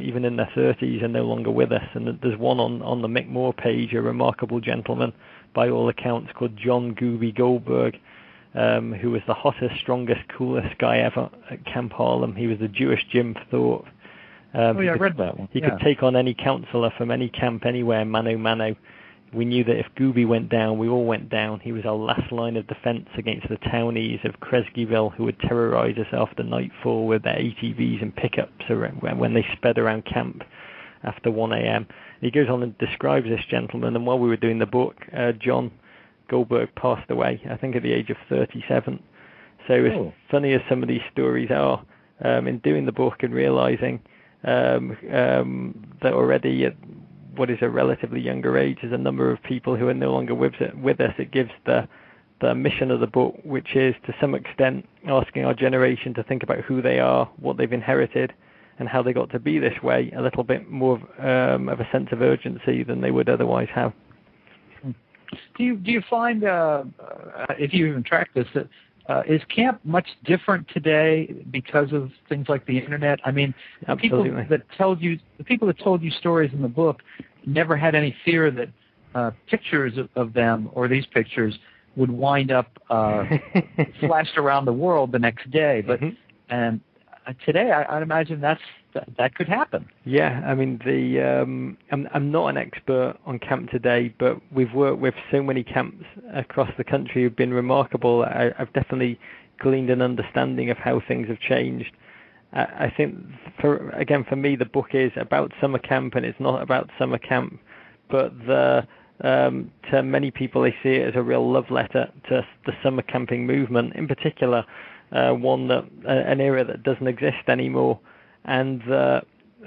even in their 30s, are no longer with us. And there's one on the Mick Moore page, a remarkable gentleman, by all accounts, called John Gooby Goldberg, who was the hottest, strongest, coolest guy ever at Camp Harlem. He was the Jewish Jim Thorpe. I read that one. He could take on any counsellor from any camp anywhere, mano mano. We knew that if Gooby went down, we all went down. He was our last line of defense against the townies of Kresgeville, who would terrorize us after nightfall with their ATVs and pickups when they sped around camp after 1 a.m. He goes on and describes this gentleman, and while we were doing the book, John Goldberg passed away, I think at the age of 37. So as funny as some of these stories are, in doing the book and realizing that already at what is a relatively younger age, there's a number of people who are no longer with us. It gives the mission of the book, which is to some extent asking our generation to think about who they are, what they've inherited, and how they got to be this way, a little bit more of a sense of urgency than they would otherwise have. Do you find, if you even track this, that is camp much different today because of things like the internet? I mean, the people that told you stories in the book never had any fear that pictures of them or these pictures would wind up flashed around the world the next day. But and today, I'd imagine that could happen. Yeah, I mean, I'm not an expert on camp today, but we've worked with so many camps across the country who've been remarkable. I've definitely gleaned an understanding of how things have changed. I think, for me, the book is about summer camp, and it's not about summer camp, but to many people, they see it as a real love letter to the summer camping movement, in particular, an era that doesn't exist anymore. And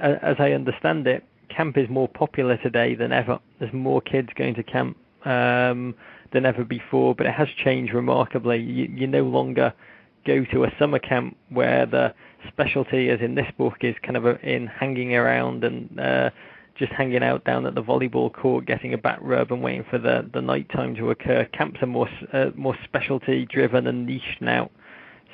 as I understand it, camp is more popular today than ever. There's more kids going to camp than ever before, but it has changed remarkably. You no longer go to a summer camp where the specialty, as in this book, is kind of in hanging around and just hanging out down at the volleyball court, getting a back rub and waiting for the night time to occur. Camps are more specialty driven and niche now.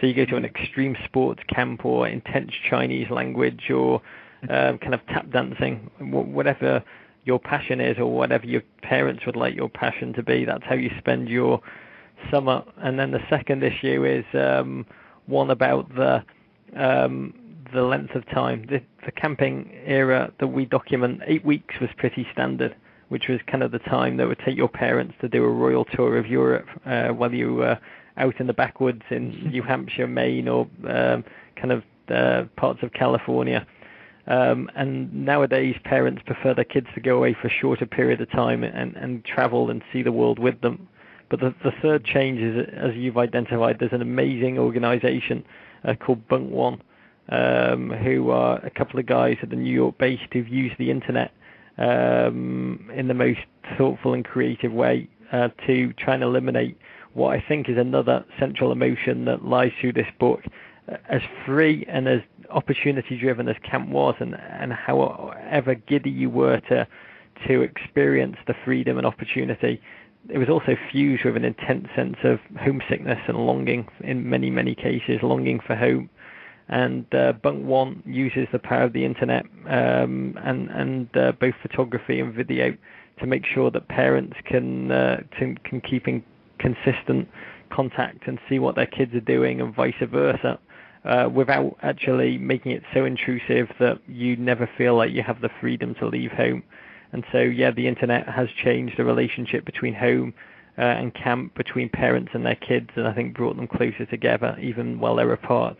So you go to an extreme sports camp or intense Chinese language or kind of tap dancing, whatever your passion is or whatever your parents would like your passion to be. That's how you spend your summer. And then the second issue is one about the length of time. The camping era that we document, 8 weeks was pretty standard, which was kind of the time that would take your parents to do a royal tour of Europe while you were out in the backwoods in New Hampshire, Maine, or kind of parts of California. And nowadays, parents prefer their kids to go away for a shorter period of time and travel and see the world with them. But the third change is, as you've identified, there's an amazing organization called Bunk One, who are a couple of guys at the New York base who've used the internet in the most thoughtful and creative way to try and eliminate what I think is another central emotion that lies through this book. As free and as opportunity-driven as camp was, and however giddy you were to experience the freedom and opportunity, it was also fused with an intense sense of homesickness and longing, in many, many cases, longing for home. And Bunk One uses the power of the internet and both photography and video to make sure that parents can keep in consistent contact and see what their kids are doing and vice versa, without actually making it so intrusive that you never feel like you have the freedom to leave home. And so, yeah, the internet has changed the relationship between home and camp, between parents and their kids, and I think brought them closer together, even while they're apart.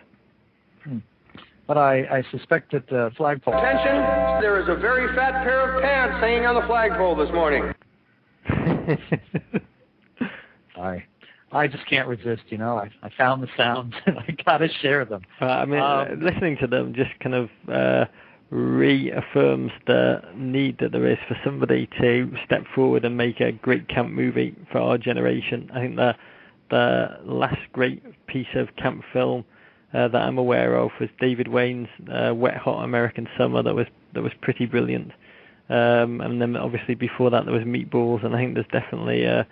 But I suspect that the flagpole... Attention, there is a very fat pair of pants hanging on the flagpole this morning. I just can't resist, I found the sounds and I got to share them. Listening to them just kind of reaffirms the need that there is for somebody to step forward and make a great camp movie for our generation. I think the last great piece of camp film that I'm aware of was David Wayne's Wet Hot American Summer. That was pretty brilliant. And then obviously before that there was Meatballs, and I think there's definitely a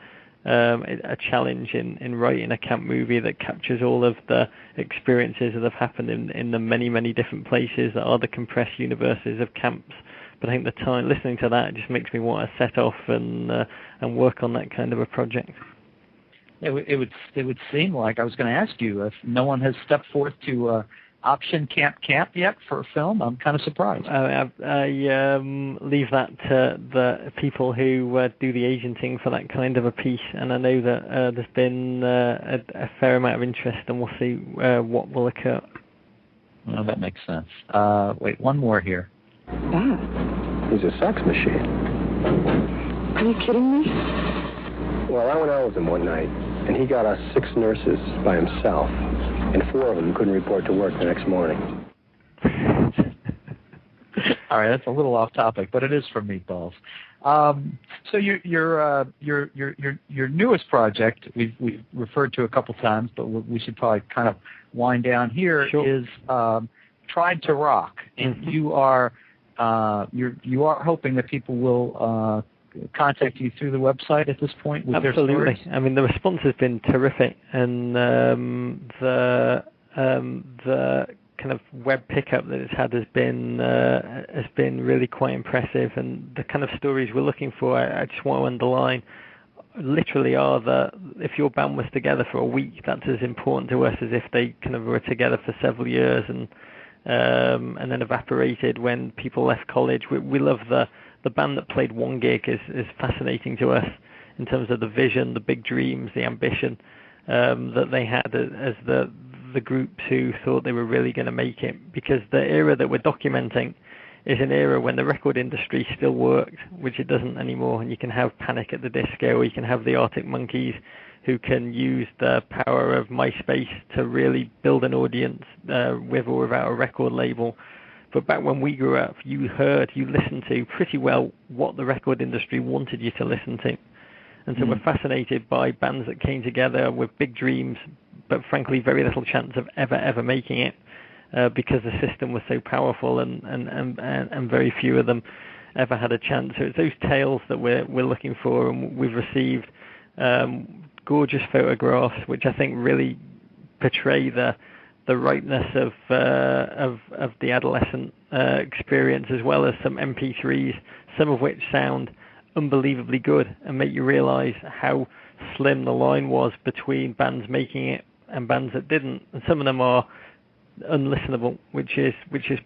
challenge in writing a camp movie that captures all of the experiences that have happened in the many, many different places that are the compressed universes of camps. But I think the time listening to that just makes me want to set off and work on that kind of a project. It would seem like, I was going to ask you, if no one has stepped forth to option camp yet for a film, I'm kind of surprised. I leave that to the people who do the agenting for that kind of a piece, and I know that there's been a fair amount of interest, and we'll see what will occur. Well, that makes sense. Wait, one more here. Dad? He's a sex machine. Are you kidding me? Well, I went out with him one night, and he got us 6 nurses by himself, and 4 of them couldn't report to work the next morning. All right, that's a little off topic, but it is from Meatballs. So your newest project we've referred to a couple times, but we should probably kind of wind down here. Sure. Is Tried to Rock, and you are hoping that people will contact you through the website at this point with Absolutely. their stories? I mean, the response has been terrific, and the kind of web pickup that it's had has been really quite impressive, and the kind of stories we're looking for, I just want to underline, literally are if your band was together for a week, that's as important to us as if they kind of were together for several years and then evaporated when people left college. We love the band that played one gig is fascinating to us in terms of the vision, the big dreams, the ambition that they had as the the groups who thought they were really going to make it, because the era that we're documenting is an era when the record industry still worked, which it doesn't anymore. And you can have Panic at the Disco, or you can have the Arctic Monkeys, who can use the power of MySpace to really build an audience with or without a record label. But back when we grew up, you listened to pretty well what the record industry wanted you to listen to. And so we're fascinated by bands that came together with big dreams, but frankly very little chance of ever making it. Because the system was so powerful and very few of them ever had a chance. So it's those tales that we're looking for, and we've received gorgeous photographs, which I think really portray the ripeness of the adolescent experience, as well as some MP3s, some of which sound unbelievably good and make you realize how slim the line was between bands making it and bands that didn't. And some of them are unlistenable, which is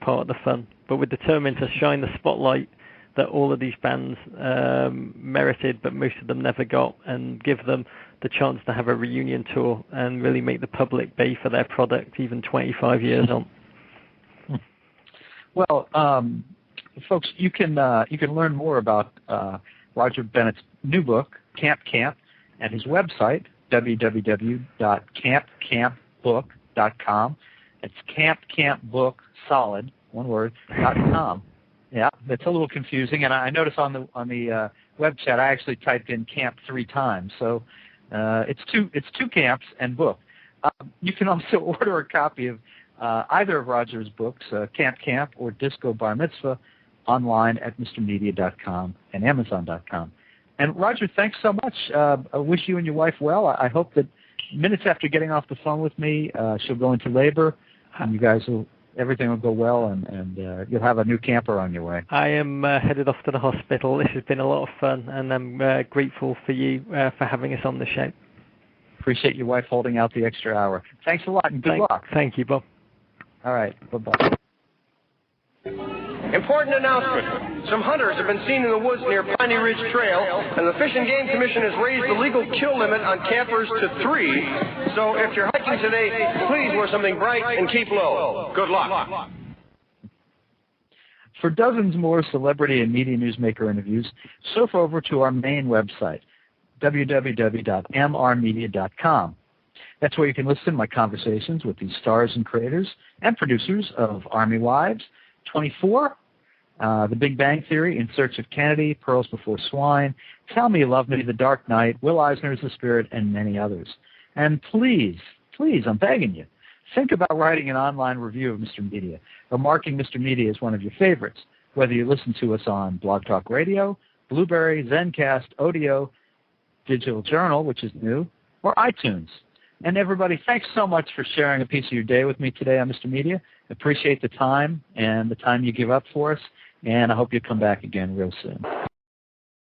part of the fun. But we're determined to shine the spotlight that all of these bands merited, but most of them never got, and give them the chance to have a reunion tour and really make the public pay for their product even 25 years on. Well, folks, you can learn more about Roger Bennett's new book, Camp, at his website, www.campbook.com. It's campbook, solid, one word, .com. Yeah, that's a little confusing, and I notice on the web chat I actually typed in camp 3 times, so it's two camps and book. You can also order a copy of either of Roger's books, Camp or Disco Bar Mitzvah, online at MrMedia.com and Amazon.com. And Roger, thanks so much. I wish you and your wife well. I hope that minutes after getting off the phone with me, she'll go into labor, and you guys everything will go well, and you'll have a new camper on your way. I am headed off to the hospital. This has been a lot of fun, and I'm grateful for you for having us on the show. Appreciate your wife holding out the extra hour. Thanks a lot, and good luck. Thank you, Bob. All right, bye-bye. Important announcement. Some hunters have been seen in the woods near Piney Ridge Trail, and the Fish and Game Commission has raised the legal kill limit on campers to 3. So if you're hiking today, please wear something bright and keep low. Good luck. For dozens more celebrity and media newsmaker interviews, surf over to our main website, www.mrmedia.com. That's where you can listen to my conversations with the stars and creators and producers of Army Wives, 24, The Big Bang Theory, In Search of Kennedy, Pearls Before Swine, Tell Me You Love Me, The Dark Knight, Will Eisner's The Spirit, and many others. And please, I'm begging you, think about writing an online review of Mr. Media or marking Mr. Media as one of your favorites, whether you listen to us on Blog Talk Radio, Blueberry, Zencast, Odeo, Digital Journal, which is new, or iTunes. And everybody, thanks so much for sharing a piece of your day with me today on Mr. Media. Appreciate the time and the time you give up for us, and I hope you come back again real soon.